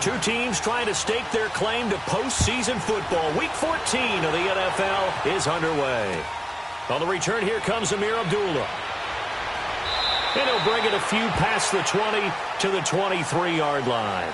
Two teams trying to stake their claim to postseason football. Week 14 of the NFL is underway. On the return, here comes Amir Abdullah. And he'll bring it a few past the 20 to the 23-yard line.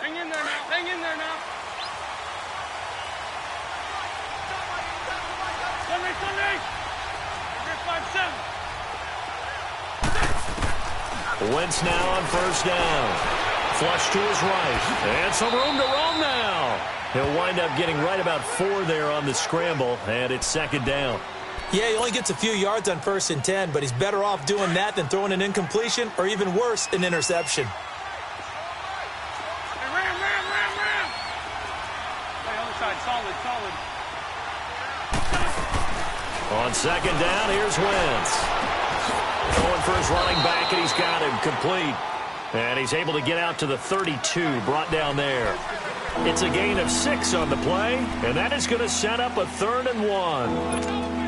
Hang in there now. Hang in there now. Sunday, Sunday. 5-7. Wentz now on first down. Flush to his right. And some room to roam now. He'll wind up getting right about 4 there on the scramble, and it's second down. Yeah, he only gets a few yards on 1st and 10, but he's better off doing that than throwing an incompletion or even worse, an interception. Solid. On second down, here's Wentz. Going for his running back, and he's got him complete. And he's able to get out to the 32, brought down there. It's a gain of 6 on the play, and that is going to set up a 3rd and 1.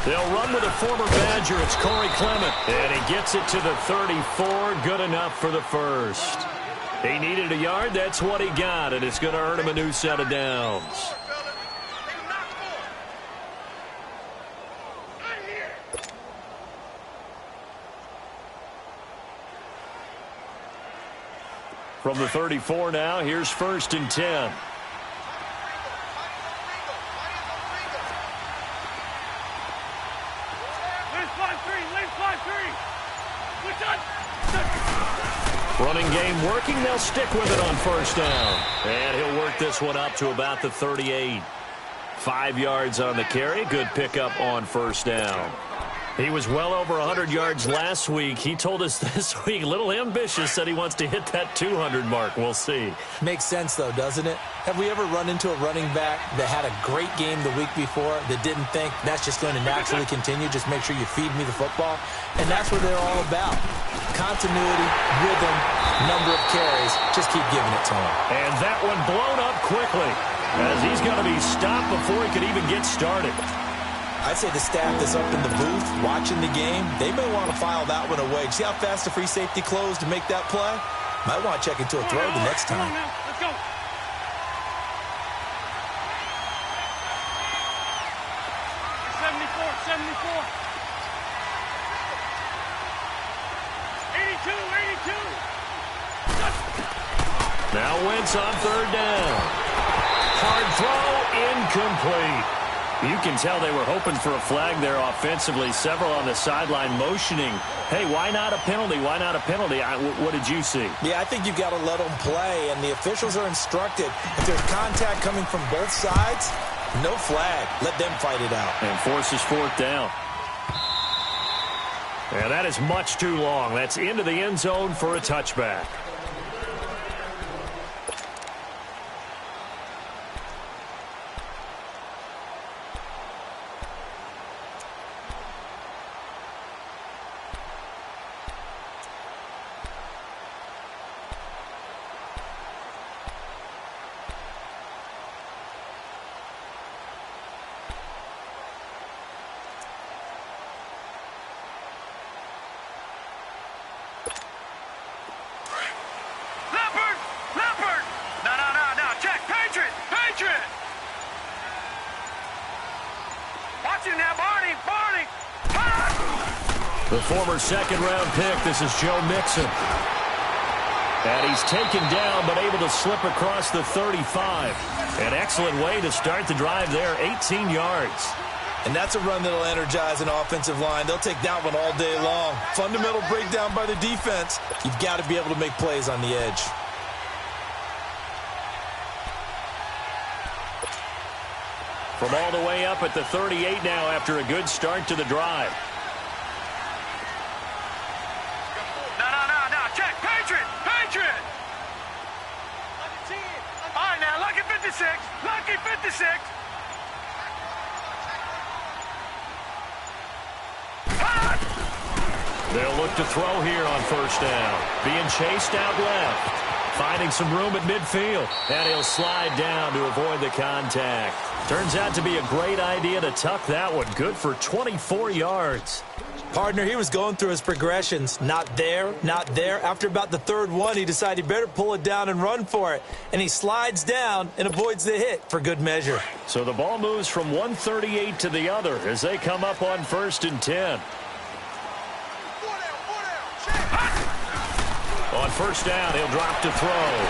They'll run with a former Badger. It's Corey Clement. And he gets it to the 34. Good enough for the first. He needed a yard. That's what he got. And it's going to earn him a new set of downs. From the 34 now, here's 1st and 10. Running game working. They'll stick with it on first down. And he'll work this one up to about the 38. 5 yards on the carry. Good pickup on first down. He was well over 100 yards last week. He told us this week, a little ambitious, said he wants to hit that 200 mark. We'll see. Makes sense, though, doesn't it? Have we ever run into a running back that had a great game the week before that didn't think that's just going to naturally continue? Just make sure you feed me the football. And that's what they're all about. Continuity, rhythm, number of carries. Just keep giving it to him. And that one blown up quickly as he's going to be stopped before he could even get started. I'd say the staff that's up in the booth watching the game, they may want to file that one away. See how fast the free safety closed to make that play? Might want to check into a throw the next time. Let's go. 74. 82. Now Wentz on third down. Hard throw, incomplete. You can tell they were hoping for a flag there offensively. Several on the sideline motioning, hey, why not a penalty? Why not a penalty? What did you see? Yeah, I think you've got to let them play, and the officials are instructed. If there's contact coming from both sides, no flag. Let them fight it out. And forces 4th down. And that is much too long. That's into the end zone for a touchback. The former second-round pick, this is Joe Mixon. And he's taken down, but able to slip across the 35. An excellent way to start the drive there, 18 yards. And that's a run that'll energize an offensive line. They'll take that one all day long. Fundamental breakdown by the defense. You've got to be able to make plays on the edge. From all the way up at the 38 now after a good start to the drive. No. Check. Patriot. All right, now, lucky 56. Lucky 56. They'll look to throw here on first down. Being chased out left. Finding some room at midfield. And he'll slide down to avoid the contact. Turns out to be a great idea to tuck that one. Good for 24 yards. Partner, he was going through his progressions. Not there, not there. After about the third one, he decided he better pull it down and run for it. And he slides down and avoids the hit for good measure. So the ball moves from 138 to the other as they come up on 1st and 10. On first down, he'll drop to throw.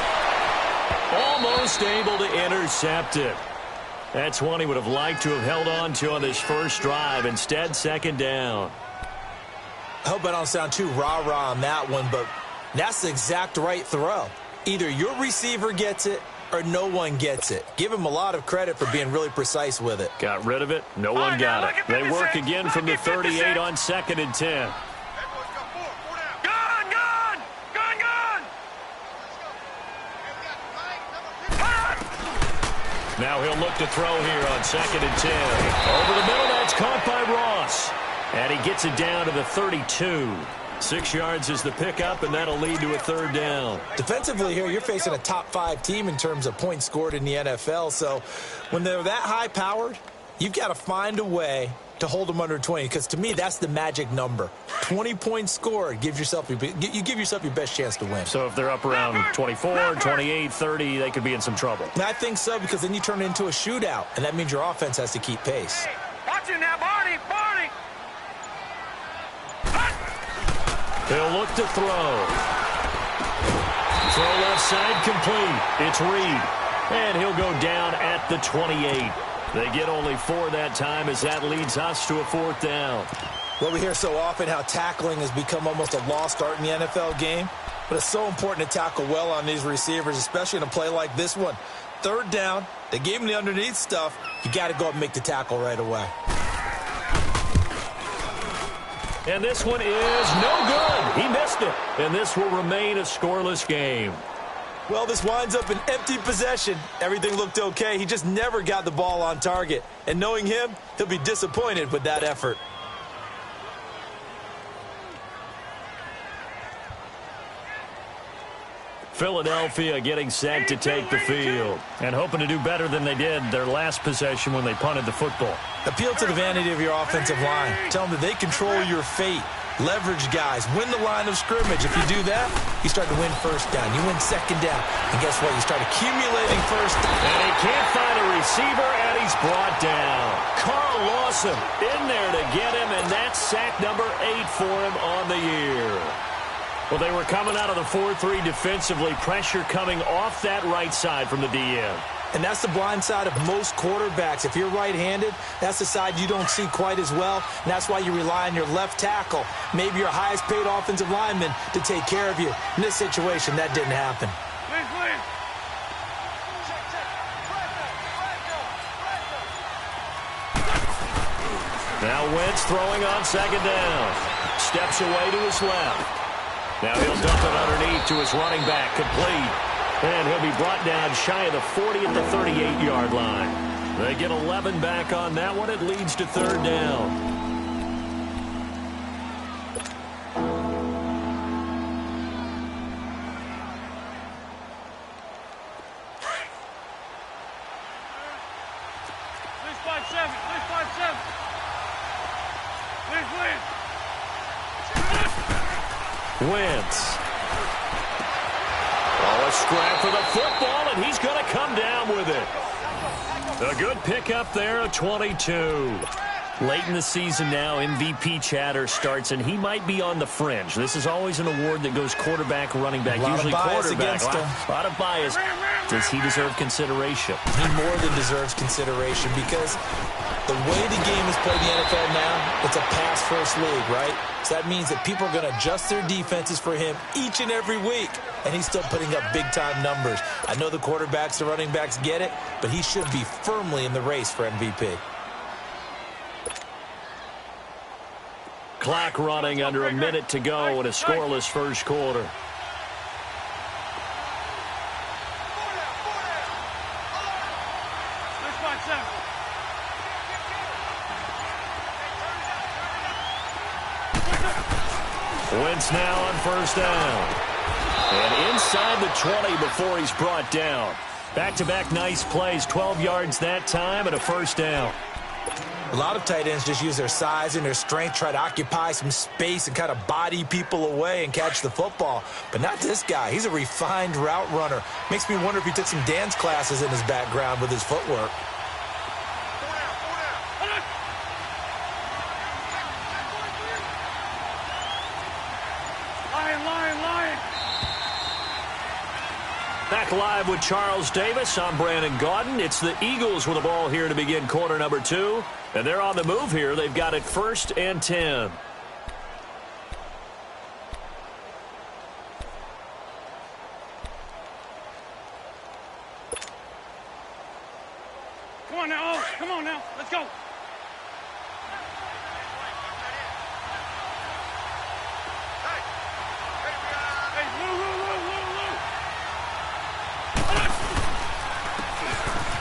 Almost able to intercept it. That's one he would have liked to have held on to on this first drive. Instead, second down. I hope I don't sound too rah-rah on that one, but that's the exact right throw. Either your receiver gets it or no one gets it. Give him a lot of credit for being really precise with it. Got rid of it. No one got it. They work again from the 38 on 2nd and 10. Now he'll look to throw here on 2nd and 10. Over the middle, that's caught by Ross. And he gets it down to the 32. 6 yards is the pickup, and that'll lead to a third down. Defensively here, you're facing a top-5 team in terms of points scored in the NFL. So when they're that high-powered, you've got to find a way to hold them under 20, because to me, that's the magic number. 20 points scored, you give yourself your best chance to win. So if they're up around 24, 28, 30, they could be in some trouble. I think so, because then you turn it into a shootout, and that means your offense has to keep pace. Watch it now, Barney. He'll look to throw. Throw left side complete. It's Reed. And he'll go down at the 28. They get only 4 that time as that leads us to a 4th down. Well, we hear so often how tackling has become almost a lost art in the NFL game. But it's so important to tackle well on these receivers, especially in a play like this one. 3rd down, they gave him the underneath stuff. You got to go up and make the tackle right away. And this one is no good. He missed it. And this will remain a scoreless game. Well, this winds up an empty possession. Everything looked okay. He just never got the ball on target. And knowing him, he'll be disappointed with that effort. Philadelphia getting set to take the field and hoping to do better than they did their last possession when they punted the football. Appeal to the vanity of your offensive line. Tell them that they control your fate. Leverage guys. Win the line of scrimmage. If you do that, you start to win 1st down. You win 2nd down. And guess what? You start accumulating 1st down. And he can't find a receiver, and he's brought down. Carl Lawson in there to get him, and that's sack number 8 for him on the year. Well, they were coming out of the 4-3 defensively. Pressure coming off that right side from the DN. And that's the blind side of most quarterbacks. If you're right-handed, that's the side you don't see quite as well. And that's why you rely on your left tackle, maybe your highest-paid offensive lineman, to take care of you. In this situation, that didn't happen. Now Wentz throwing on 2nd down. Steps away to his left. Now he'll dump it underneath to his running back, complete. And he'll be brought down shy of the 40 at the 38-yard line. They get 11 back on that one. It leads to 3rd down. Wentz. Oh, a scrap for the football, and he's going to come down with it. A good pickup there, a 22. Late in the season now, MVP chatter starts, and he might be on the fringe. This is always an award that goes quarterback, running back, usually quarterback. A lot of bias. Does he deserve consideration? He more than deserves consideration because the way the game is played in the NFL now, it's a pass-first league, right? So that means that people are going to adjust their defenses for him each and every week, and he's still putting up big-time numbers. I know the quarterbacks, the running backs get it, but he should be firmly in the race for MVP. Clock running under a minute to go in a scoreless first quarter. Wentz now on first down. And inside the 20 before he's brought down. Back-to-back nice plays, 12 yards that time and a first down. A lot of tight ends just use their size and their strength, try to occupy some space and kind of body people away and catch the football. But not this guy. He's a refined route runner. Makes me wonder if he took some dance classes in his background with his footwork. Back live with Charles Davis. I'm Brandon Gaudin. It's the Eagles with the ball here to begin quarter number 2. And they're on the move here. They've got it 1st and 10. Come on now. Oh, come on now. Let's go.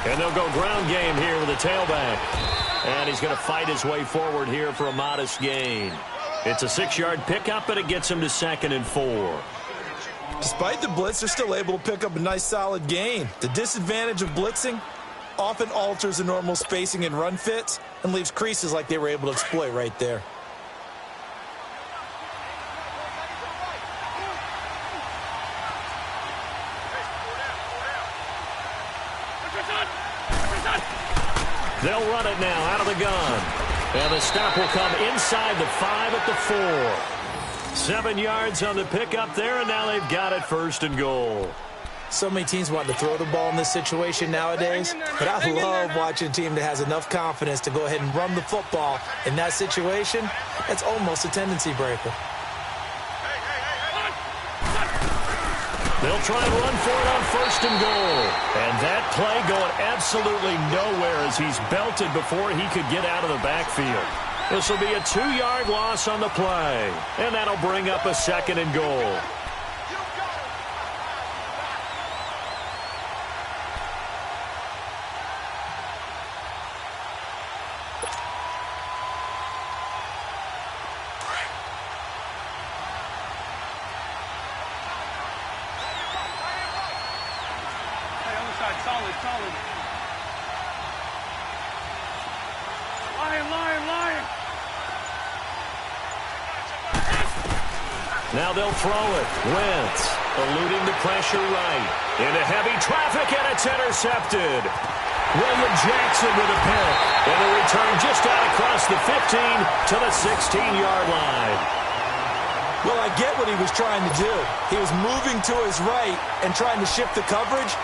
And they'll go ground game here with a tailback. And he's going to fight his way forward here for a modest gain. It's a 6-yard pickup, and it gets him to 2nd and 4. Despite the blitz, they're still able to pick up a nice solid gain. The disadvantage of blitzing often alters the normal spacing and run fits and leaves creases like they were able to exploit right there. They'll run it now out of the gun. And the stop will come inside the 5 at the 4. 7 yards on the pickup there, and now they've got it 1st and goal. So many teams want to throw the ball in this situation nowadays, but I love watching a team that has enough confidence to go ahead and run the football. In that situation, it's almost a tendency breaker. They'll try and run for it on 1st and goal. And that play going absolutely nowhere as he's belted before he could get out of the backfield. This will be a 2-yard loss on the play. And that'll bring up a 2nd and goal. Solid. Lion. Now they'll throw it. Wentz eluding the pressure right. Into heavy traffic, and it's intercepted. William Jackson with a pick. And a return just out across the 15 to the 16-yard line. Well, I get what he was trying to do. He was moving to his right and trying to shift the coverage.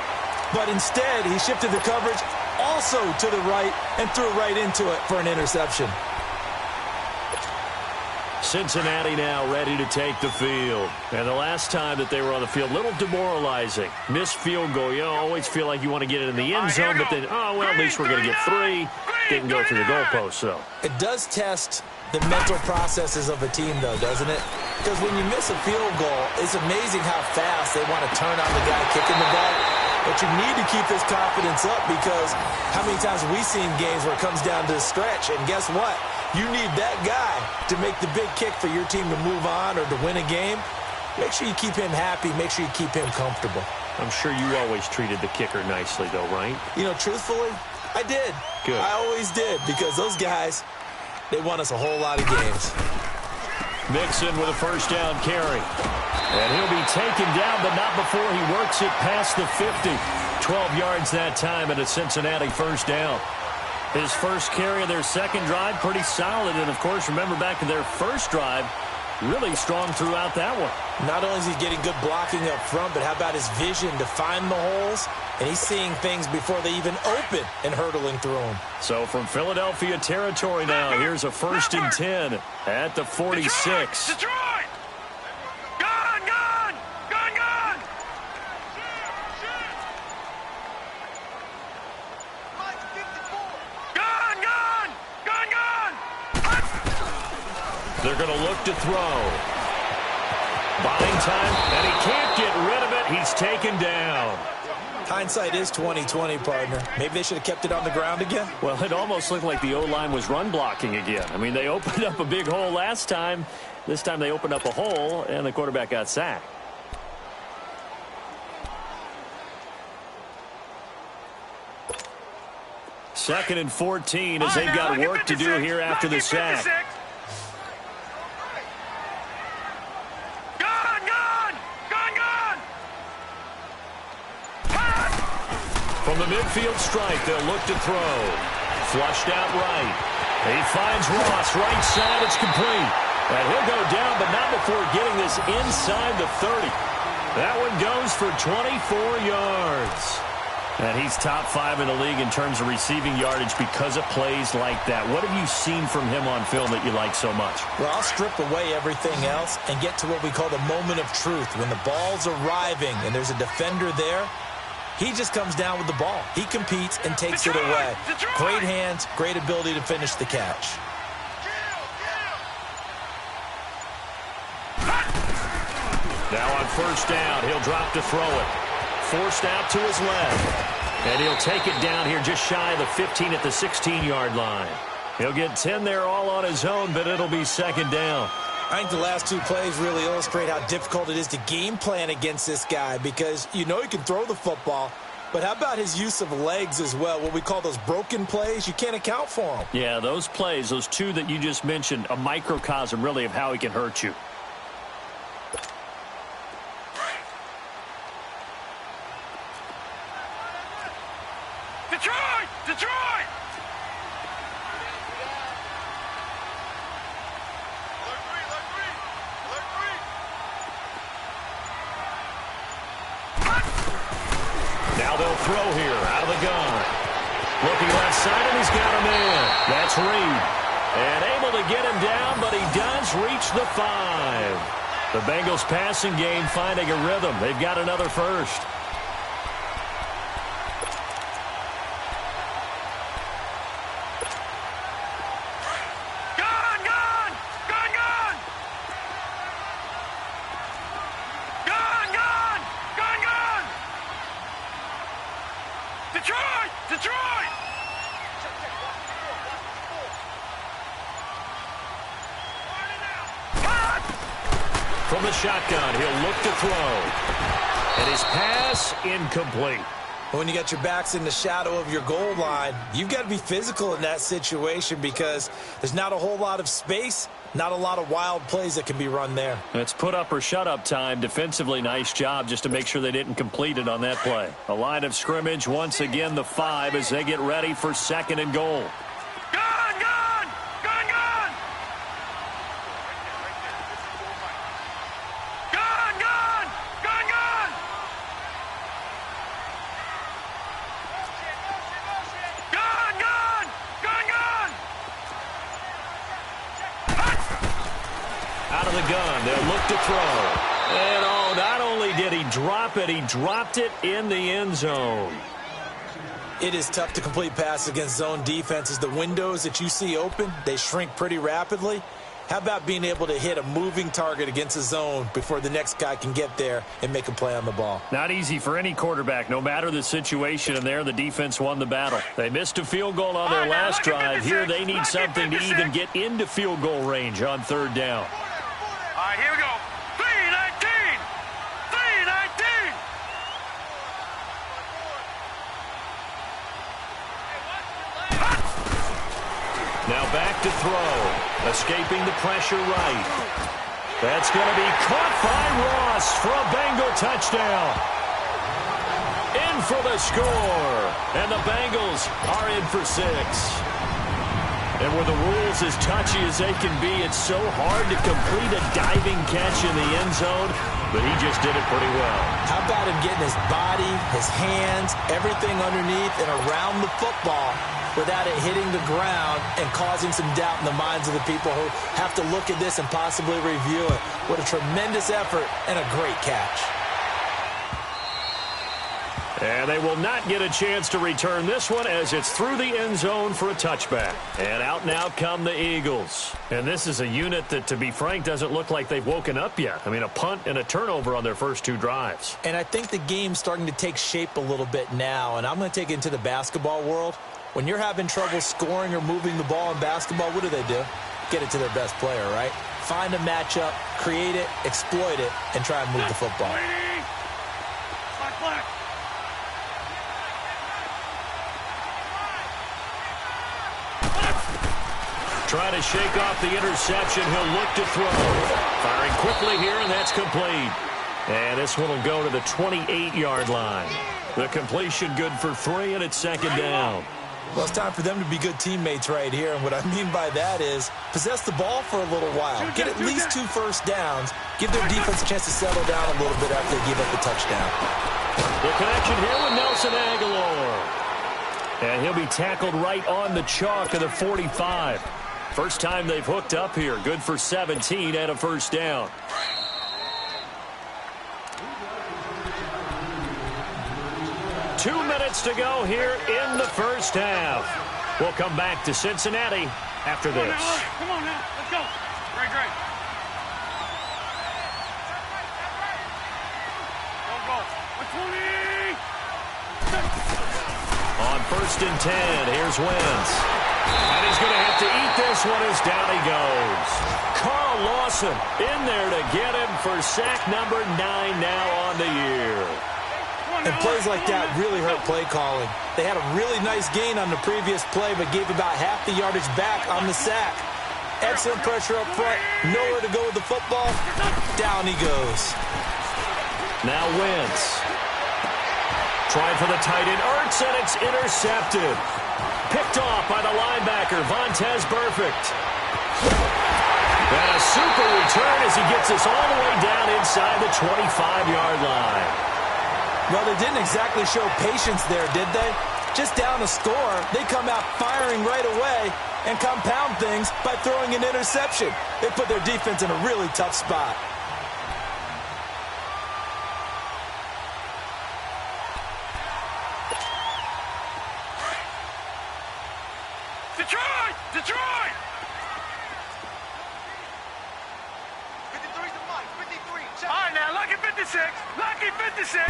But instead, he shifted the coverage also to the right and threw right into it for an interception. Cincinnati now ready to take the field. And the last time that they were on the field, a little demoralizing. Missed field goal. You always feel like you want to get it in the end zone, but then, oh, well, at least we're going to get 3. Didn't go through the goalpost, so. It does test the mental processes of a team, though, doesn't it? Because when you miss a field goal, it's amazing how fast they want to turn on the guy kicking the ball. But you need to keep this confidence up because how many times have we seen games where it comes down to the stretch? And guess what? You need that guy to make the big kick for your team to move on or to win a game. Make sure you keep him happy. Make sure you keep him comfortable. I'm sure you always treated the kicker nicely, though, right? You know, truthfully, I did. Good. I always did because those guys, they won us a whole lot of games. Mixon with a 1st down carry. And he'll be taken down, but not before he works it past the 50. 12 yards that time and a Cincinnati 1st down. His first carry of their second drive, pretty solid. And, of course, remember back to their first drive, really strong throughout that one. Not only is he getting good blocking up front, but how about his vision to find the holes? And he's seeing things before they even open and hurtling through them. So from Philadelphia territory now, here's a 1st and 10 at the 46. Detroit! Gun! Gun! Gun! Gun! Gun! Gun! Gun! Gun! They're going to look to throw. Buying time, and he can't get rid of it. He's taken down. Hindsight is 20/20, partner. Maybe they should have kept it on the ground again. Well, it almost looked like the O-line was run blocking again. I mean, they opened up a big hole last time. This time they opened up a hole, and the quarterback got sacked. Second and 14 as they've got work to do here after the sack. From the midfield stripe, they'll look to throw. Flushed out right. He finds Ross, right side, it's complete. And he'll go down, but not before getting this inside the 30. That one goes for 24 yards. And he's top 5 in the league in terms of receiving yardage because of plays like that. What have you seen from him on film that you like so much? Well, I'll strip away everything else and get to what we call the moment of truth. When the ball's arriving and there's a defender there, he just comes down with the ball. He competes and takes it away. Great hands, great ability to finish the catch. Now on 1st down, he'll drop to throw it. Forced out to his left. And he'll take it down here just shy of the 15 at the 16-yard line. He'll get 10 there all on his own, but it'll be 2nd down. I think the last 2 plays really illustrate how difficult it is to game plan against this guy because you know he can throw the football, but how about his use of legs as well? What we call those broken plays, you can't account for them. Yeah, those plays, those 2 that you just mentioned, a microcosm really of how he can hurt you. Detroit! Detroit! Now they'll throw here out of the gun. Looking left side, and he's got a man. That's Reed. And able to get him down, but he does reach the 5. The Bengals passing game finding a rhythm. They've got another first. Detroit! Detroit! From the shotgun, he'll look to throw. And his pass incomplete. When you got your backs in the shadow of your goal line, you've got to be physical in that situation because there's not a whole lot of space, not a lot of wild plays that can be run there. It's put up or shut up time. Defensively, nice job just to make sure they didn't complete it on that play. A line of scrimmage, once again the 5 as they get ready for 2nd and goal. Gun! Gun! Gun! Gun! Gun! Gun! Gun! Gun! Gun! Gun! Gun! Gun! Out of the gun, they'll look to throw. And oh, not only did he drop it, he dropped it in the end zone. It is tough to complete passes against zone defenses. The windows that you see open, they shrink pretty rapidly. How about being able to hit a moving target against a zone before the next guy can get there and make a play on the ball? Not easy for any quarterback, no matter the situation, and there the defense won the battle. They missed a field goal on their last drive. Here they need something to even get into field goal range on 3rd down. All right, here we go. 3-19! 3-19! Now back to throw. Escaping the pressure right. That's going to be caught by Ross for a Bengal touchdown. In for the score. And the Bengals are in for 6. And with the rules as touchy as they can be, it's so hard to complete a diving catch in the end zone, but he just did it pretty well. How about him getting his body, his hands, everything underneath and around the football without it hitting the ground and causing some doubt in the minds of the people who have to look at this and possibly review it. What a tremendous effort and a great catch. And they will not get a chance to return this one as it's through the end zone for a touchback. And out now come the Eagles. And this is a unit that, to be frank, doesn't look like they've woken up yet. I mean, a punt and a turnover on their first 2 drives. And I think the game's starting to take shape a little bit now. And I'm going to take it into the basketball world. When you're having trouble scoring or moving the ball in basketball, what do? Get it to their best player, right? Find a matchup, create it, exploit it, and try and move the football. Trying to shake off the interception. He'll look to throw. Firing quickly here, and that's complete. And this one will go to the 28-yard line. The completion good for 3, and it's 2nd down. Well, it's time for them to be good teammates right here. And what I mean by that is possess the ball for a little while. Get at least 2 first downs. Give their defense a chance to settle down a little bit after they give up the touchdown. The connection here with Nelson Aguilar. And he'll be tackled right on the chalk of the 45. First time they've hooked up here. Good for 17 and a first down. Two minutes to go here in the first half. We'll come back to Cincinnati after this. Come on now. Let's go. Great. Go. 20. On 1st and 10, here's Wentz. And he's going to have to eat this one as down he goes. Carl Lawson in there to get him for sack number 9 now on the year. And plays like that really hurt play calling. They had a really nice gain on the previous play, but gave about half the yardage back on the sack. Excellent pressure up front. Nowhere to go with the football. Down he goes. Now Wentz. Trying for the tight end. Ertz, and it's intercepted. Picked off by the linebacker, Vontaze Burfict. And a super return as he gets us all the way down inside the 25-yard line. Well, they didn't exactly show patience there, did they? Just down a score, they come out firing right away and compound things by throwing an interception. They put their defense in a really tough spot. Detroit! 53's the mic. 53. All right, now, lucky 56. Lucky 56.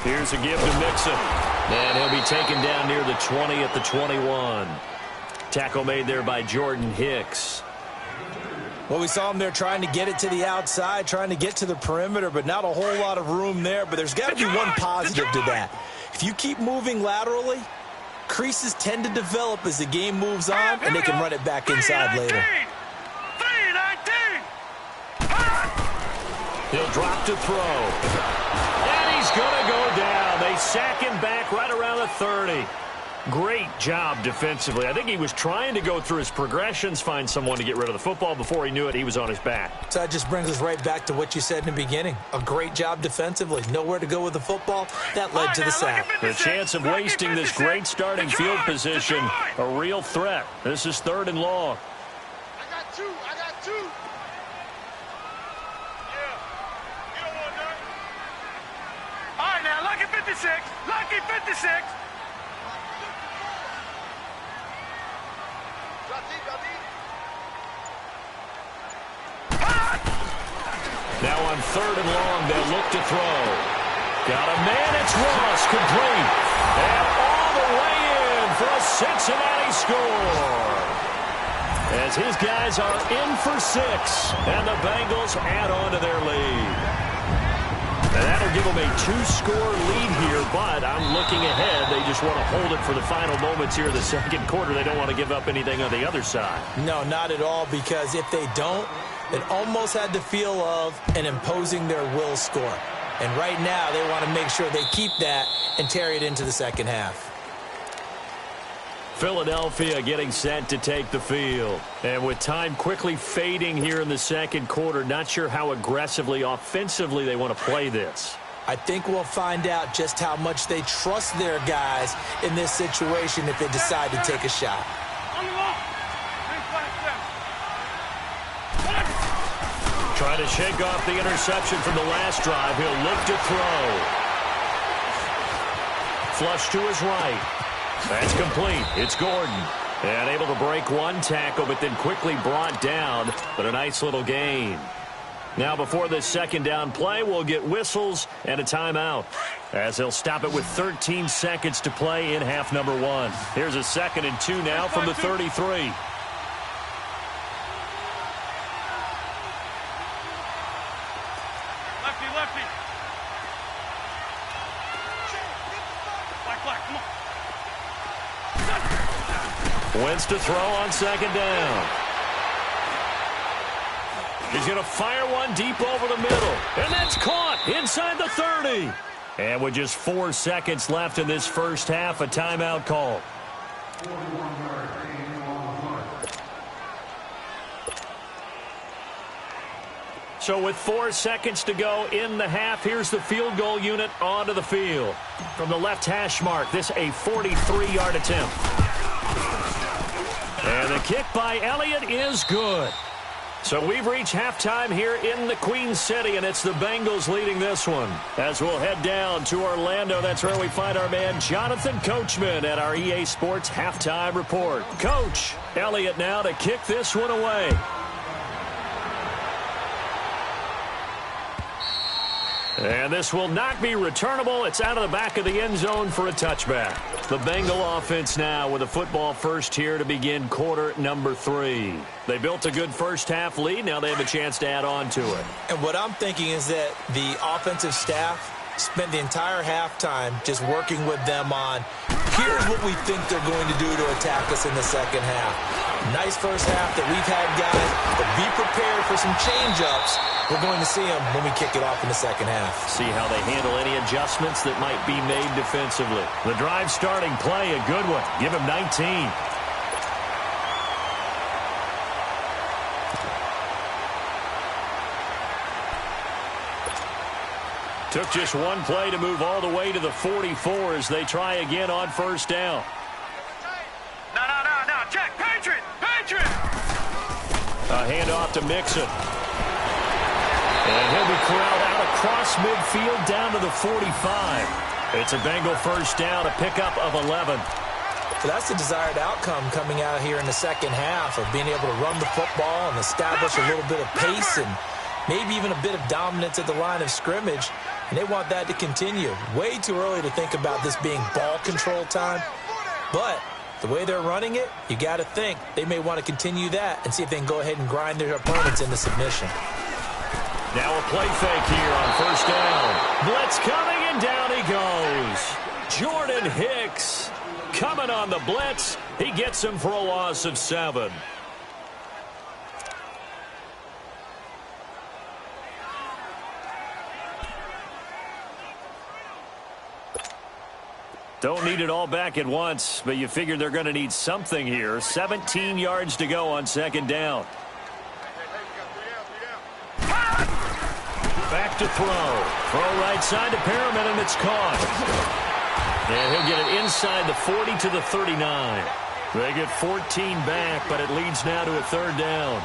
Here's a give to Mixon. And he'll be taken down near the 20 at the 21. Tackle made there by Jordan Hicks. Well, we saw him there trying to get it to the outside, trying to get to the perimeter, but not a whole lot of room there. But there's got to be one positive to that. If you keep moving laterally, creases tend to develop as the game moves on, and they can run it back inside later. 3-19. He'll drop to throw. And he's going to go down. They sack him back right around the 30. Great job defensively. I think he was trying to go through his progressions, find someone to get rid of the football. Before he knew it, he was on his back. So that just brings us right back to what you said in the beginning. A great job defensively. Nowhere to go with the football. That led to the sack. The chance of wasting this great starting field position, a real threat. This is 3rd and long. I got two. Yeah. You don't want that. All right, now, lucky 56. Lucky 56. Now on 3rd and long, they'll look to throw. Got a man, it's Ross, complete. And all the way in for a Cincinnati score. As his guys are in for 6, and the Bengals add on to their lead. And that'll give them a 2-score lead here, but I'm looking ahead. They just want to hold it for the final moments here of the 2nd quarter. They don't want to give up anything on the other side. No, not at all, because if they don't, it almost had the feel of an imposing their will score. And right now, they want to make sure they keep that and carry it into the second half. Philadelphia getting set to take the field. And with time quickly fading here in the second quarter, not sure how aggressively, offensively they want to play this. I think we'll find out just how much they trust their guys in this situation if they decide to take a shot. Trying to shake off the interception from the last drive. He'll look to throw. Flush to his right. That's complete. It's Gordon. And able to break one tackle, but then quickly brought down. But a nice little gain. Now before this second down play, we'll get whistles and a timeout, as they'll stop it with 13 seconds to play in half number one. Here's a 2nd and 2 now from the 33. Wentz to throw on second down. He's going to fire one deep over the middle. And that's caught inside the 30. And with just 4 seconds left in this first half, a timeout call. So with 4 seconds to go in the half, here's the field goal unit onto the field. From the left hash mark, this a 43-yard attempt. And the kick by Elliott is good. So we've reached halftime here in the Queen City, and it's the Bengals leading this one. As we'll head down to Orlando, that's where we find our man Jonathan Coachman at our EA Sports Halftime Report. Coach, Elliott now to kick this one away. And this will not be returnable. It's out of the back of the end zone for a touchback. The Bengal offense now with a football first here to begin quarter number 3. They built a good first half lead. Now they have a chance to add on to it. And what I'm thinking is that the offensive staff spent the entire halftime just working with them on, here's what we think they're going to do to attack us in the second half. Nice first half that we've had, guys, but be prepared for some change-ups. We're going to see them when we kick it off in the second half. See how they handle any adjustments that might be made defensively. The drive starting play, a good one. Give him 19. Took just one play to move all the way to the 44 as they try again on first down. No, Jack, Patriot! A handoff to Mixon. And he'll be corralled out across midfield down to the 45. It's a Bengal first down, a pickup of 11. So that's the desired outcome coming out here in the second half of being able to run the football and establish a little bit of pace and maybe even a bit of dominance at the line of scrimmage. And they want that to continue. Way too early to think about this being ball control time. But the way they're running it, you got to think they may want to continue that and see if they can go ahead and grind their opponents into submission. Now a play fake here on first down. Blitz coming, and down he goes. Jordan Hicks coming on the blitz. He gets him for a loss of 7. Don't need it all back at once, but you figure they're going to need something here. 17 yards to go on second down. Back to throw. Throw right side to Perriman, and it's caught. And he'll get it inside the 40 to the 39. They get 14 back, but it leads now to a third down.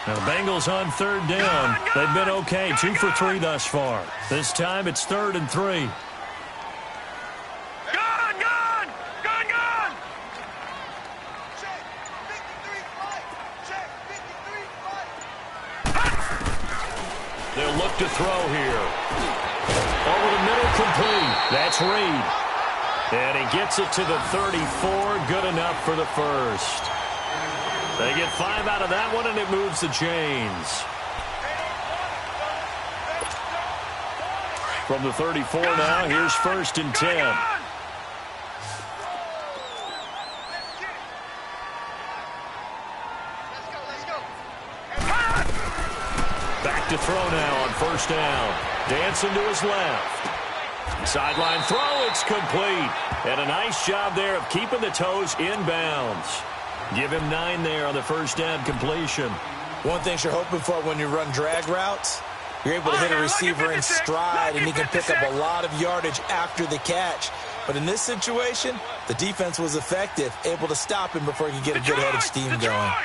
Now the Bengals on third down. They've been okay, 2 for 3 thus far. This time it's 3rd and 3. They'll look to throw here. Over the middle, complete. That's Reed. And he gets it to the 34. Good enough for the first. They get 5 out of that one, and it moves the chains. From the 34 now, here's 1st and 10. throw now on first down. Dancing to his left. Sideline throw, it's complete. And a nice job there of keeping the toes inbounds. Give him 9 there on the first down completion. One thing you're hoping for when you run drag routes, you're able to hit a receiver in stride, and he can pick up a lot of yardage after the catch. But in this situation, the defense was effective, able to stop him before he could get a good head of steam going. All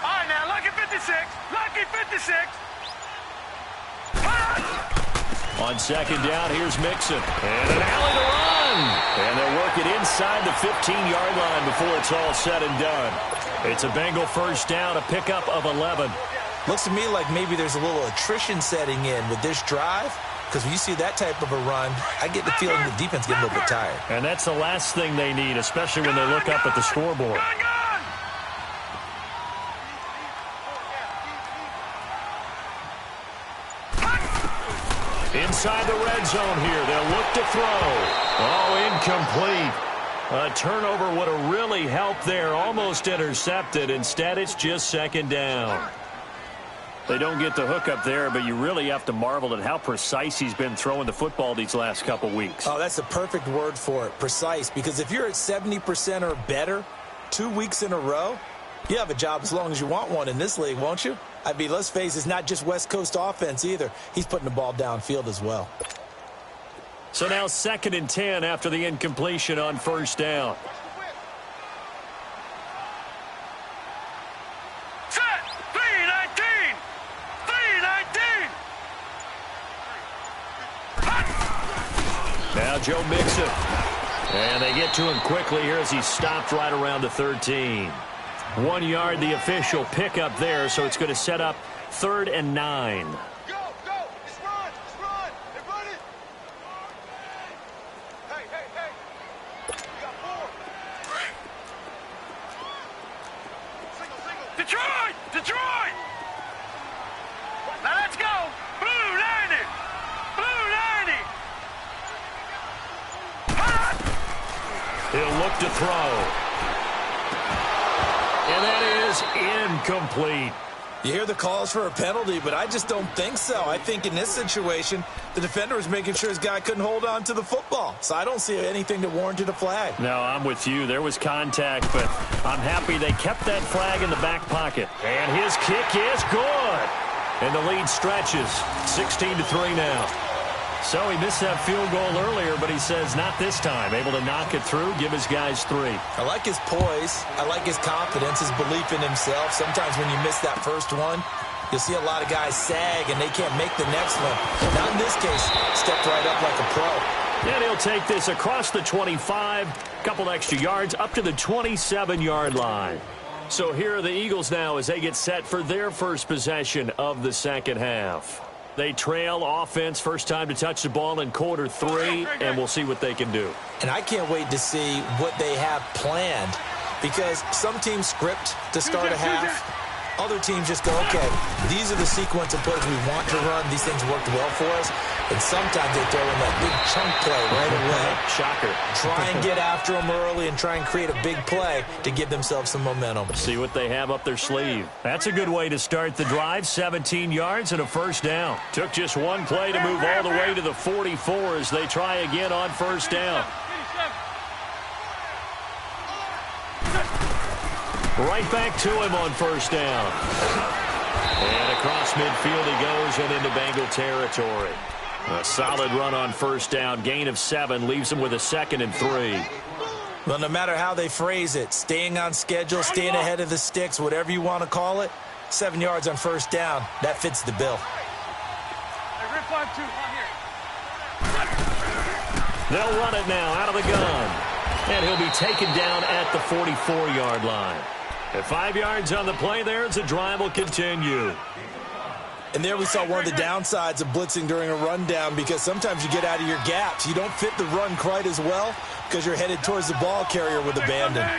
right, now, lucky 56. Lucky 56. On second down, here's Mixon. And an alley to run. And they'll work it inside the 15-yard line before it's all said and done. It's a Bengal first down, a pickup of 11. Looks to me like maybe there's a little attrition setting in with this drive, because when you see that type of a run, I get the feeling the defense getting a little bit tired. And that's the last thing they need, especially when they look up at the scoreboard. Inside the red zone here, they'll look to throw. Oh, incomplete. A turnover would have really helped there, almost intercepted. Instead, it's just second down. They don't get the hook up there, but you really have to marvel at how precise he's been throwing the football these last couple weeks. Oh, that's the perfect word for it, precise, because if you're at 70% or better 2 weeks in a row, you have a job as long as you want one in this league, won't you? I mean, let's face it, it's not just West Coast offense either. He's putting the ball downfield as well. So now 2nd and 10 after the incompletion on first down. Set. 3-19. 3-19. Now Joe Mixon. And they get to him quickly here as he stopped right around the 13. 1 yard, the official pickup there, so it's going to set up 3rd and 9. Go! Let's run! They're running! Hey! We got 4. Single! Detroit! Now let's go! Blue 90! He'll look to throw. And that is incomplete. You hear the calls for a penalty, but I just don't think so. I think in this situation, the defender was making sure his guy couldn't hold on to the football. So I don't see anything that warranted a flag. No, I'm with you. There was contact, but I'm happy they kept that flag in the back pocket. And his kick is good. And the lead stretches. 16-3 now. So he missed that field goal earlier, but he says not this time. Able to knock it through, give his guys 3. I like his poise. I like his confidence, his belief in himself. Sometimes when you miss that first one, you'll see a lot of guys sag and they can't make the next one. Not in this case. Stepped right up like a pro. And he'll take this across the 25, couple extra yards, up to the 27-yard line. So here are the Eagles now as they get set for their first possession of the second half. They trail offense, first time to touch the ball in quarter 3, and we'll see what they can do. And I can't wait to see what they have planned, because some teams script to start a half. Other teams just go, okay, these are the sequence of plays we want to run. These things worked well for us. And sometimes they throw in that big chunk play right away. Shocker. Try and get after them early and try and create a big play to give themselves some momentum. See what they have up their sleeve. That's a good way to start the drive. 17 yards and a first down. Took just one play to move all the way to the 44 as they try again on first down. Right back to him on first down. And across midfield he goes and into Bengal territory. A solid run on first down. Gain of 7 leaves him with a 2nd and 3. Well, no matter how they phrase it, staying on schedule, staying ahead of the sticks, whatever you want to call it, 7 yards on first down, that fits the bill. They'll run it now out of the gun. And he'll be taken down at the 44-yard line. At 5 yards on the play there as the drive will continue. And there we saw one of the downsides of blitzing during a rundown, because sometimes you get out of your gaps. You don't fit the run quite as well because you're headed towards the ball carrier with abandon. 82.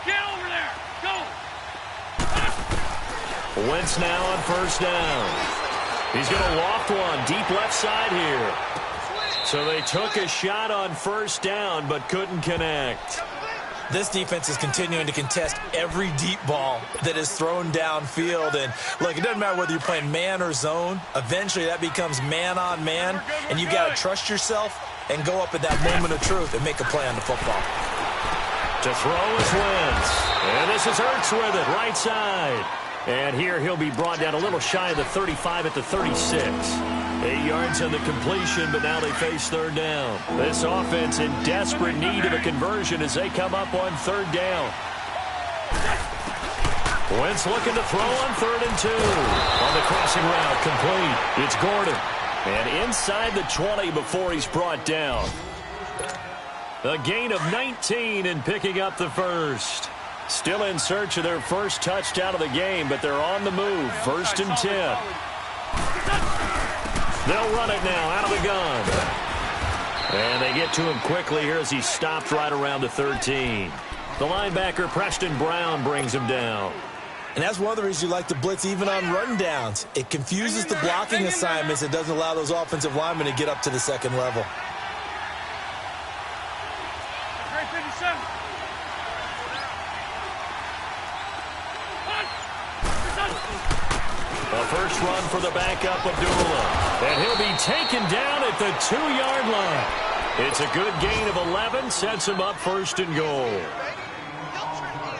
Get over there. Go. Wentz now on first down. He's going to loft one deep left side here. So they took a shot on first down but couldn't connect. This defense is continuing to contest every deep ball that is thrown downfield. And, look, it doesn't matter whether you're playing man or zone. Eventually, that becomes man-on-man, and you've got to trust yourself and go up at that moment of truth and make a play on the football. To throw is Wentz. And this is Ertz with it, right side. And here he'll be brought down a little shy of the 35 at the 36. 8 yards on the completion, but now they face third down. This offense in desperate need of a conversion as they come up on third down. Wentz looking to throw on 3rd and 2. On the crossing route, complete. It's Gordon. And inside the 20 before he's brought down. A gain of 19 and picking up the first. Still in search of their first touchdown of the game, but they're on the move. 1st and 10. They'll run it now out of the gun. And they get to him quickly here as he stopped right around the 13. The linebacker, Preston Brown, brings him down. And that's one of the reasons you like to blitz even on rundowns. It confuses the blocking assignments. It doesn't allow those offensive linemen to get up to the second level. A first run for the backup, Abdullah. And he'll be taken down at the 2-yard line. It's a good gain of 11, sets him up 1st and goal.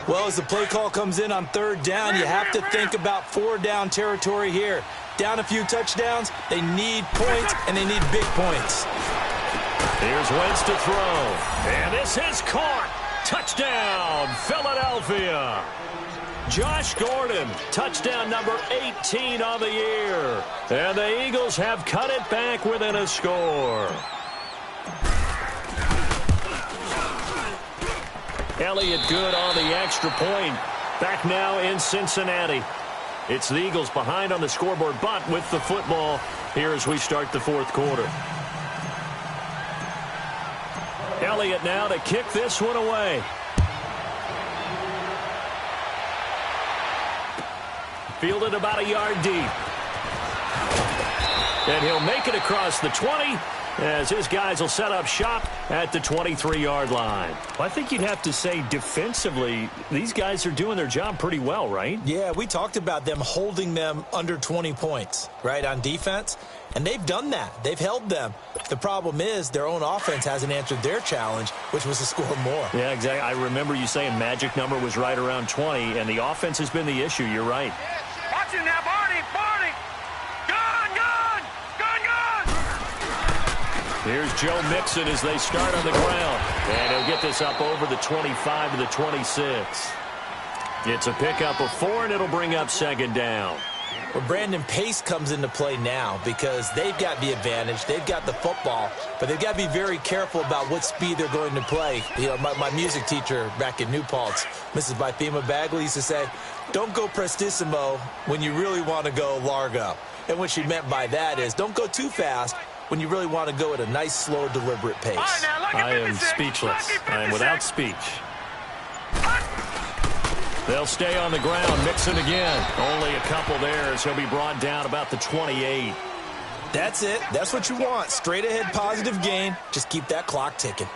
Well, as the play call comes in on 3rd down, you have to think about 4-down territory here. Down a few touchdowns, they need points, and they need big points. Here's Wentz to throw. And this is caught. Touchdown, Philadelphia. Josh Gordon, touchdown number 18 on the year. And the Eagles have cut it back within a score. Elliott good on the extra point. Back now in Cincinnati. It's the Eagles behind on the scoreboard, but with the football here as we start the 4th quarter. Elliott now to kick this one away. Fielded about a yard deep. And he'll make it across the 20 as his guys will set up shop at the 23-yard line. Well, I think you'd have to say defensively, these guys are doing their job pretty well, right? Yeah, we talked about them holding them under 20 points, right, on defense. And they've done that. They've held them. The problem is their own offense hasn't answered their challenge, which was to score more. Yeah, exactly. I remember you saying magic number was right around 20, and the offense has been the issue. You're right. Watch him now, Barney! Barney! Gone! Gone! Gone! Gone! Here's Joe Mixon as they start on the ground. And he'll get this up over the 25 to the 26. It's a pickup of 4, and it'll bring up 2nd down. Well, Brandon, pace comes into play now because they've got the advantage. They've got the football, but they've got to be very careful about what speed they're going to play. You know, my music teacher back in New Paltz, Mrs. Bythema Bagley, used to say, don't go prestissimo when you really want to go largo. And what she meant by that is don't go too fast when you really want to go at a nice, slow, deliberate pace. I am speechless. I am without speech. They'll stay on the ground. Mixon again. Only a couple there, so he'll be brought down about the 28. That's it. That's what you want. Straight ahead positive gain. Just keep that clock ticking.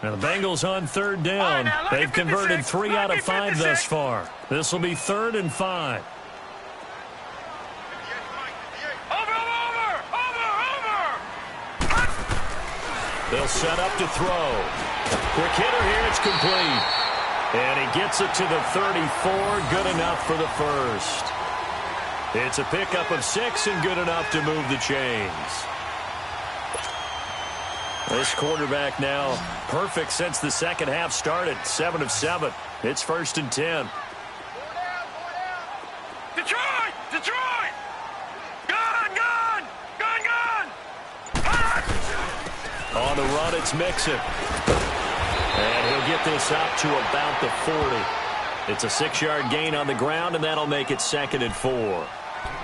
Now the Bengals on 3rd down. They've converted 3 out of 5 thus far. This will be 3rd and 5. They'll set up to throw. Quick hitter here. It's complete. And he gets it to the 34. Good enough for the first. It's a pickup of 6 and good enough to move the chains. This quarterback now perfect since the second half started. 7 of 7. It's 1st and 10. Detroit! Detroit! Gone! Gone! Gone! Gone! On the run, it's Mixon. And he'll get this up to about the 40. It's a 6-yard gain on the ground, and that'll make it 2nd and 4.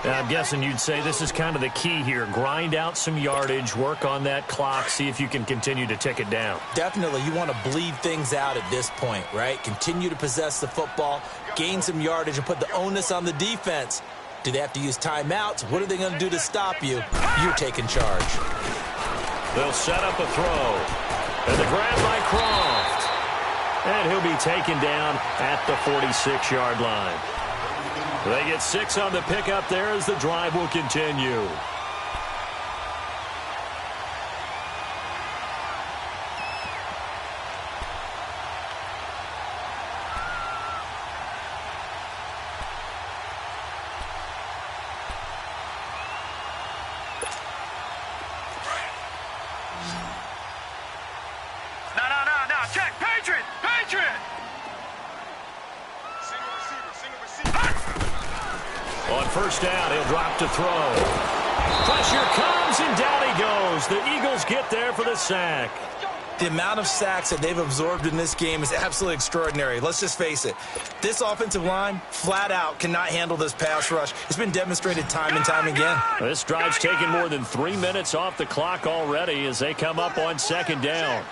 I'm guessing you'd say this is kind of the key here. Grind out some yardage, work on that clock, see if you can continue to tick it down. Definitely. You want to bleed things out at this point, right? Continue to possess the football, gain some yardage, and put the onus on the defense Do they have to use timeouts? What are they going to do to stop you? You're taking charge. They'll set up a throw. And the grab by Croft. And he'll be taken down at the 46-yard line. They get 6 on the pickup there as the drive will continue. No, check, Patriot! Single receiver. On first down, he'll drop to throw. Pressure comes, and down he goes. The Eagles get there for the sack. The amount of sacks that they've absorbed in this game is absolutely extraordinary. Let's just face it. This offensive line, flat out, cannot handle this pass rush. It's been demonstrated time and time again. This drive's taken more than 3 minutes off the clock already as they come up on second down.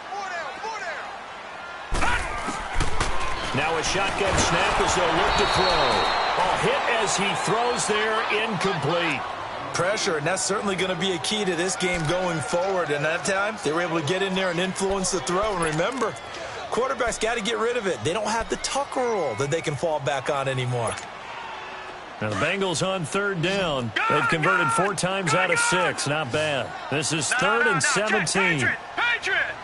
Now a shotgun snap as they'll look to throw. A hit as he throws there, incomplete. Pressure, and that's certainly going to be a key to this game going forward. And that time, they were able to get in there and influence the throw. And remember, quarterbacks got to get rid of it. They don't have the Tucker rule that they can fall back on anymore. Now the Bengals on third down. They've converted 4 times out of 6. Not bad. This is 3rd and 17. Patriot!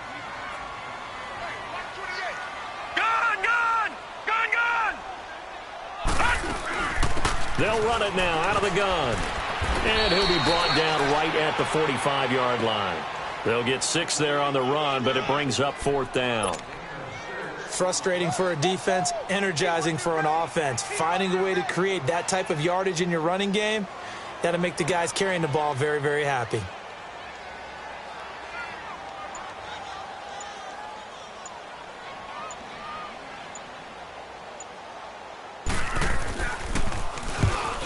They'll run it now out of the gun. And he'll be brought down right at the 45-yard line. They'll get 6 there on the run, but it brings up 4th down. Frustrating for a defense, energizing for an offense. Finding a way to create that type of yardage in your running game, that'll make the guys carrying the ball very, very happy.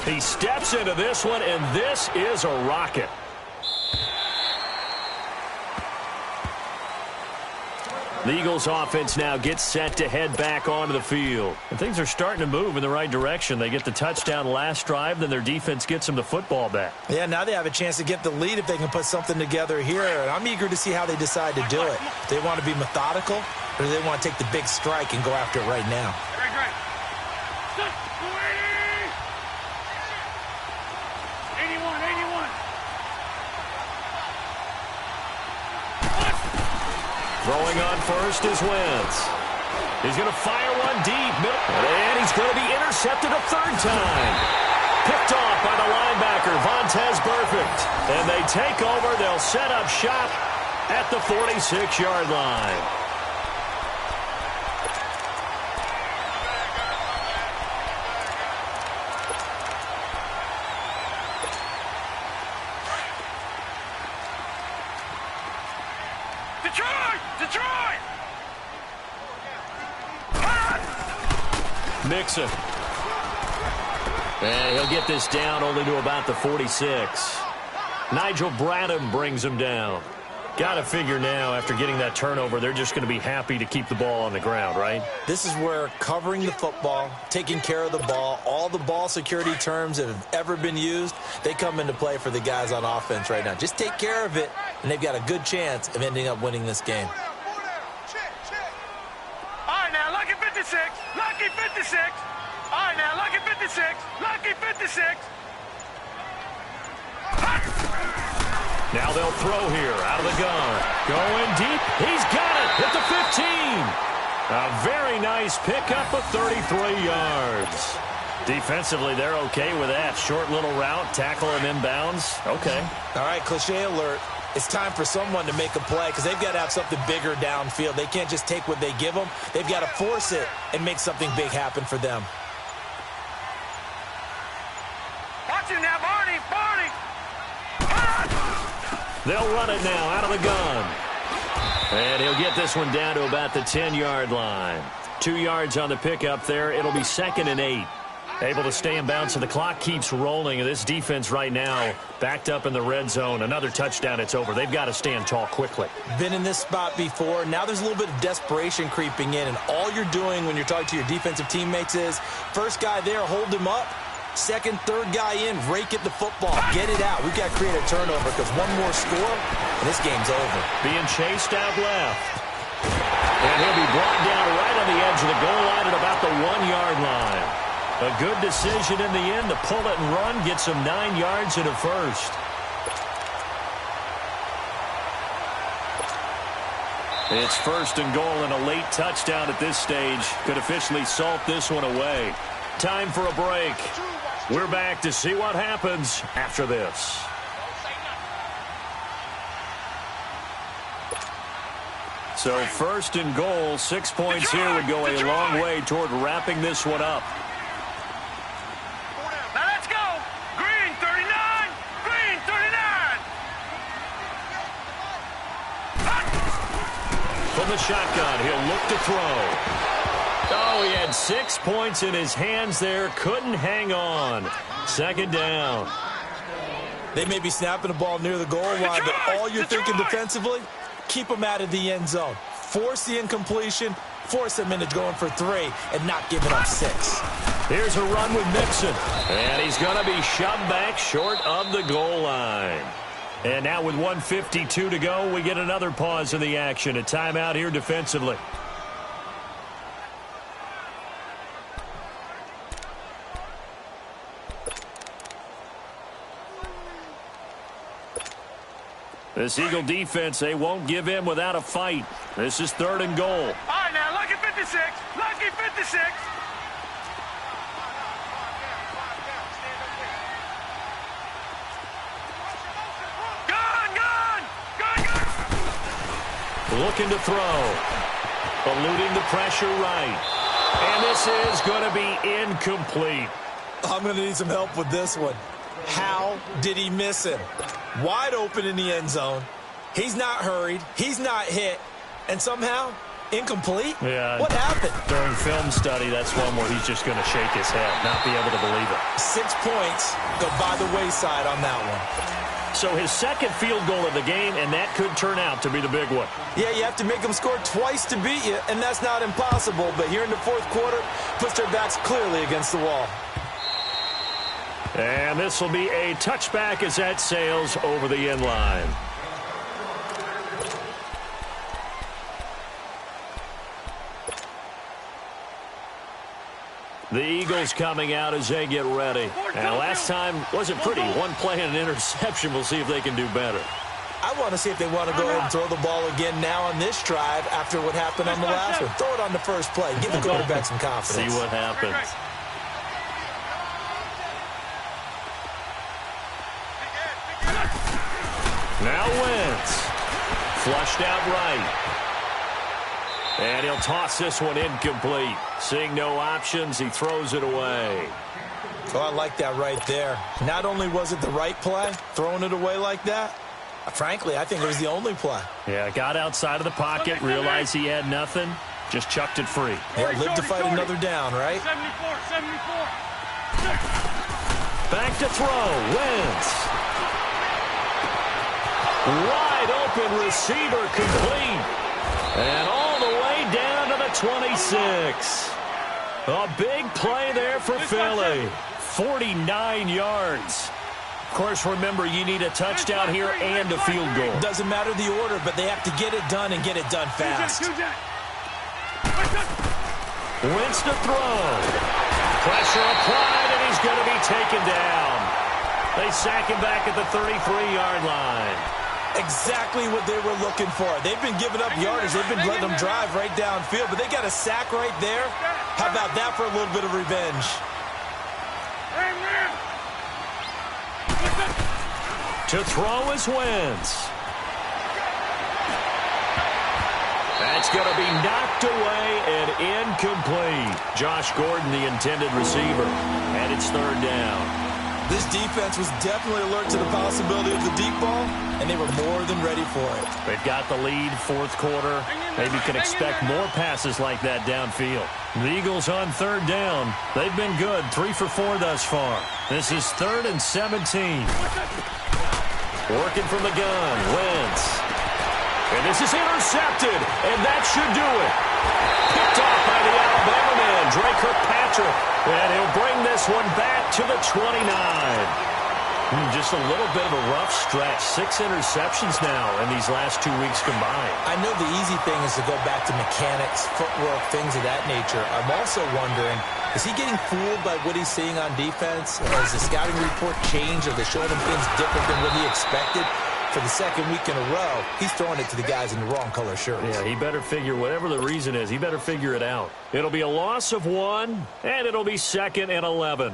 He steps into this one, and this is a rocket. The Eagles offense now gets set to head back onto the field. And things are starting to move in the right direction. They get the touchdown last drive, then their defense gets them the football back. Yeah, now they have a chance to get the lead if they can put something together here. And I'm eager to see how they decide to do it. Do they want to be methodical, or do they want to take the big strike and go after it right now? Great. 81. Throwing on first is Wentz. He's going to fire one deep. And he's going to be intercepted a 3rd time. Picked off by the linebacker, Vontaze Burfict. And they take over. They'll set up shop at the 46-yard line. Detroit! Mixon. And he'll get this down only to about the 46. Nigel Bradham brings him down. Got to figure now, after getting that turnover, they're just going to be happy to keep the ball on the ground, right? This is where covering the football, taking care of the ball, all the ball security terms that have ever been used, they come into play for the guys on offense right now. Just take care of it, and they've got a good chance of ending up winning this game. All right, now, lucky 56. All right, now, lucky 56. Now they'll throw here out of the gun. Going deep. He's got it at the 15. A very nice pickup of 33 yards. Defensively, they're okay with that. Short little route, tackle him inbounds. Okay. All right, cliche alert. It's time for someone to make a play because they've got to have something bigger downfield. They can't just take what they give them. They've got to force it and make something big happen for them. Watch him now, Barney. They'll run it now out of the gun. And he'll get this one down to about the 10-yard line. 2 yards on the pickup there. It'll be 2nd and 8. Able to stay in bounds, so the clock keeps rolling. And this defense right now backed up in the red zone. Another touchdown, it's over. They've got to stand tall quickly. Been in this spot before. Now there's a little bit of desperation creeping in. And all you're doing when you're talking to your defensive teammates is, first guy there, hold him up. Second, third guy in, rake at the football. Get it out. We've got to create a turnover because one more score, and this game's over. Being chased out left. And he'll be brought down right on the edge of the goal line at about the 1-yard line. A good decision in the end to pull it and run, gets him 9 yards and a first. It's first and goal, and a late touchdown at this stage could officially salt this one away. Time for a break. We're back to see what happens after this. So first and goal, 6 points here would go a long way toward wrapping this one up. Now let's go. Green 39. Green 39. From the shotgun, he'll look to throw. Oh, he had 6 points in his hands there. Couldn't hang on. Second down. They may be snapping the ball near the goal line, but all you're thinking defensively, keep them out of the end zone. Force the incompletion, force them into going for 3, and not giving up 6. Here's a run with Mixon. And he's going to be shoved back short of the goal line. And now with 1:52 to go, we get another pause in the action. A timeout here defensively. This Eagle defense, they won't give in without a fight. This is third and goal. All right, now, lucky 56. Lucky 56. Looking to throw. Eluding the pressure right. And this is going to be incomplete. I'm going to need some help with this one. How did he miss him? Wide open in the end zone. He's not hurried. He's not hit. And somehow, incomplete? Yeah. What happened? During film study, that's one where he's just going to shake his head, not be able to believe it. 6 points go by the wayside on that one. So his second field goal of the game, and that could turn out to be the big one. Yeah, you have to make them score twice to beat you, and that's not impossible. But here in the fourth quarter, puts their backs clearly against the wall. And this will be a touchback as that sails over the end line. The Eagles coming out as they get ready. And last time wasn't pretty. One play and an interception. We'll see if they can do better. I want to see if they want to go ahead and throw the ball again now on this drive after what happened on the last one. Throw it on the first play. Give the quarterback some confidence. See what happens. Now Wentz. Flushed out right. And he'll toss this one incomplete. Seeing no options, he throws it away. Oh, I like that right there. Not only was it the right play, throwing it away like that, frankly, I think it was the only play. Yeah, got outside of the pocket, realized he had nothing, just chucked it free. Yeah, live to fight another down, right? 74. Back to throw. Wentz. Wide open receiver complete. And all the way down to the 26. A big play there for Philly. 49 yards. Of course, remember, you need a touchdown here and a field goal. Doesn't matter the order, but they have to get it done and get it done fast. Wentz to throw. Pressure applied, and he's going to be taken down. They sack him back at the 33-yard line. Exactly what they were looking for. They've been giving up yardage. They've been letting them drive right downfield, but they got a sack right there. How about that for a little bit of revenge? To throw is Wentz. That's going to be knocked away and incomplete. Josh Gordon, the intended receiver, and it's third down. This defense was definitely alert to the possibility of the deep ball, and they were more than ready for it. They've got the lead, fourth quarter. Maybe can expect more passes like that downfield. The Eagles on third down. They've been good, 3 for 4 thus far. This is 3rd and 17. Working from the gun, Wentz. And this is intercepted, and that should do it. Picked off by the Alabama man, Dre Kirkpatrick. true. And he'll bring this one back to the 29. Just a little bit of a rough stretch. 6 interceptions now in these last 2 weeks combined. I know the easy thing is to go back to mechanics, footwork, things of that nature. I'm also wondering, is he getting fooled by what he's seeing on defense? Has the scouting report changed? Are they showing him things different than what he expected? For the second week in a row, he's throwing it to the guys in the wrong color shirts. Yeah, he better figure, whatever the reason is, he better figure it out. It'll be a loss of 1, and it'll be 2nd and 11.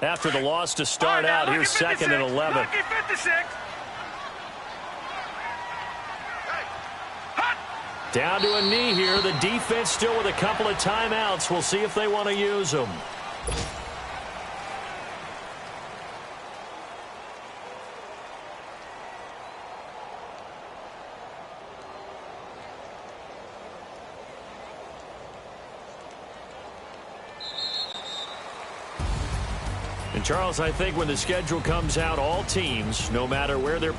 After the loss to start out, here's 2nd and 11. Lucky 56. Down to a knee here. The defense still with a couple of timeouts. We'll see if they want to use them. And Charles, I think when the schedule comes out, all teams, no matter where they're